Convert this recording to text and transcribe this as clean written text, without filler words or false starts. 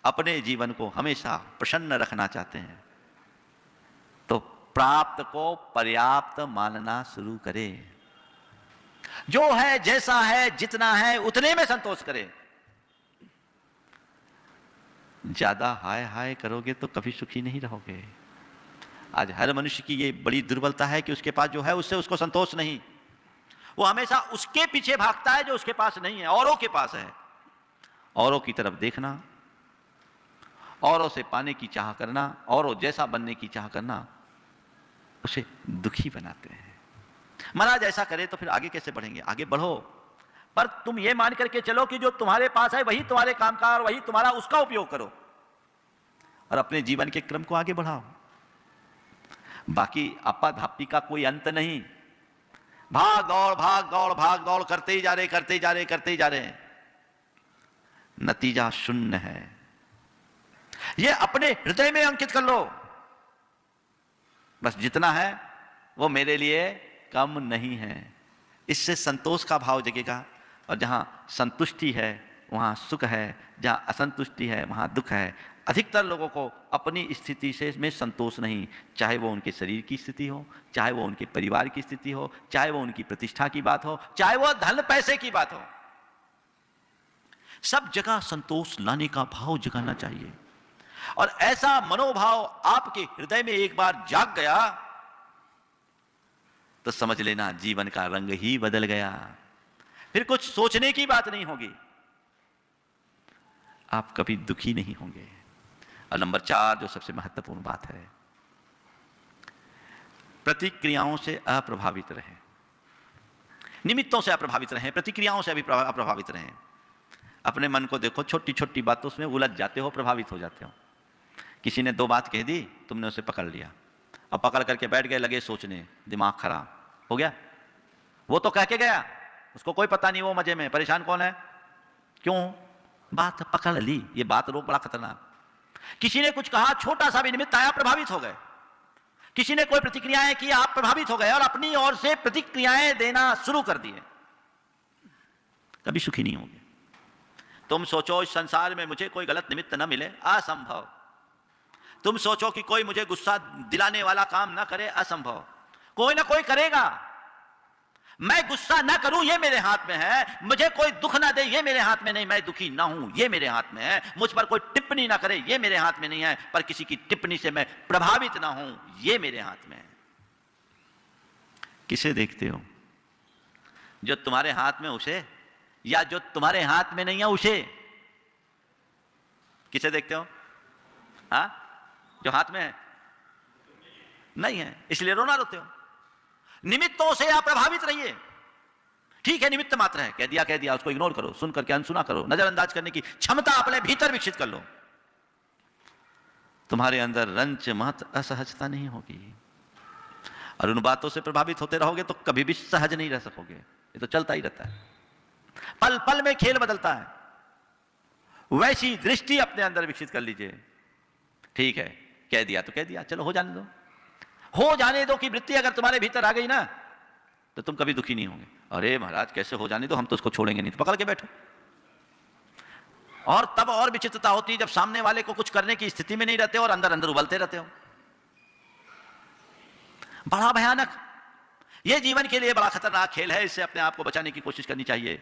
अपने जीवन को हमेशा प्रसन्न रखना चाहते हैं तो प्राप्त को पर्याप्त मानना शुरू करें। जो है, जैसा है, जितना है उतने में संतोष करें। ज्यादा हाय हाय करोगे तो कभी सुखी नहीं रहोगे। आज हर मनुष्य की ये बड़ी दुर्बलता है कि उसके पास जो है उससे उसको संतोष नहीं। वो हमेशा उसके पीछे भागता है जो उसके पास नहीं है, औरों के पास है। औरों की तरफ देखना, औरों से पाने की चाह करना, औरों जैसा बनने की चाह करना उसे दुखी बनाते हैं। महाराज ऐसा करे तो फिर आगे कैसे बढ़ेंगे? आगे बढ़ो, पर तुम ये मान करके चलो कि जो तुम्हारे पास है वही तुम्हारे काम का और वही तुम्हारा, उसका उपयोग करो और अपने जीवन के क्रम को आगे बढ़ाओ। बाकी आपाधापी का कोई अंत नहीं। भाग दौड़ भाग दौड़ भाग दौड़ करते ही जा रहे, करते ही जा रहे, करते ही जा रहे, नतीजा शून्य है। ये अपने हृदय में अंकित कर लो, बस जितना है वो मेरे लिए कम नहीं है। इससे संतोष का भाव जगेगा और जहां संतुष्टि है वहां सुख है, जहां असंतुष्टि है वहां दुख है। अधिकतर लोगों को अपनी स्थिति से में संतोष नहीं, चाहे वो उनके शरीर की स्थिति हो, चाहे वो उनके परिवार की स्थिति हो, चाहे वो उनकी प्रतिष्ठा की बात हो, चाहे वो धन पैसे की बात हो। सब जगह संतोष लाने का भाव जगाना चाहिए। और ऐसा मनोभाव आपके हृदय में एक बार जाग गया तो समझ लेना जीवन का रंग ही बदल गया। फिर कुछ सोचने की बात नहीं होगी, आप कभी दुखी नहीं होंगे। और नंबर 4 जो सबसे महत्वपूर्ण बात है, प्रतिक्रियाओं से अप्रभावित रहें। निमित्तों से अप्रभावित रहें, प्रतिक्रियाओं से भी अप्रभावित रहें। अपने मन को देखो, छोटी छोटी बातों में उलझ जाते हो, प्रभावित हो जाते हो। किसी ने 2 बात कह दी, तुमने उसे पकड़ लिया, अब पकड़ करके बैठ गए, लगे सोचने, दिमाग खराब हो गया। वो तो कह के गया, उसको कोई पता नहीं, वो मजे में, परेशान कौन है? क्यों? बात पकड़ ली। ये बात रोक बड़ा खतरनाक। किसी ने कुछ कहा, छोटा सा भी निमित्त आया, प्रभावित हो गए। किसी ने कोई प्रतिक्रियाएं की, आप प्रभावित हो गए और अपनी ओर से प्रतिक्रियाएं देना शुरू कर दिए। कभी सुखी नहीं होंगे। तुम सोचो इस संसार में मुझे कोई गलत निमित्त न मिले, असंभव। तुम सोचो कि कोई मुझे गुस्सा दिलाने वाला काम ना करे, असंभव। कोई ना कोई करेगा। मैं गुस्सा ना करूं ये मेरे हाथ में है, मुझे कोई दुख ना दे ये मेरे हाथ में नहीं, मैं दुखी ना हूं ये मेरे हाथ में है, मुझ पर कोई टिप्पणी ना करे ये मेरे हाथ में नहीं है, पर किसी की टिप्पणी से मैं प्रभावित ना हूं ये मेरे हाथ में है। किसे देखते हो? जो तुम्हारे हाथ में उसे, या जो तुम्हारे हाथ में नहीं है उसे? किसे देखते हो? हाँ, जो हाथ में है नहीं है, इसलिए रोना रोते हो। निमित्तों से आप प्रभावित रहिए। ठीक है, निमित्त मात्र है, कह दिया, उसको इग्नोर करो, सुन करके अनसुना करो, नजरअंदाज करने की क्षमता अपने भीतर विकसित कर लो। तुम्हारे अंदर रंच महत असहजता नहीं होगी और उन बातों से प्रभावित होते रहोगे तो कभी भी सहज नहीं रह सकोगे। ये तो चलता ही रहता है, पल पल में खेल बदलता है। वैसी दृष्टि अपने अंदर विकसित कर लीजिए। ठीक है, कह दिया तो कह दिया, चलो हो जाने दो। हो जाने दो की वृत्ति अगर तुम्हारे भीतर आ गई ना तो तुम कभी दुखी नहीं होंगे। अरे महाराज कैसे हो जाने दो, हम तो उसको छोड़ेंगे नहीं, तो पकड़ के बैठो। और तब और विचित्रता होती है जब सामने वाले को कुछ करने की स्थिति में नहीं रहते और अंदर अंदर उबलते रहते हो। बड़ा भयानक, यह जीवन के लिए बड़ा खतरनाक खेल है। इससे अपने आप को बचाने की कोशिश करनी चाहिए।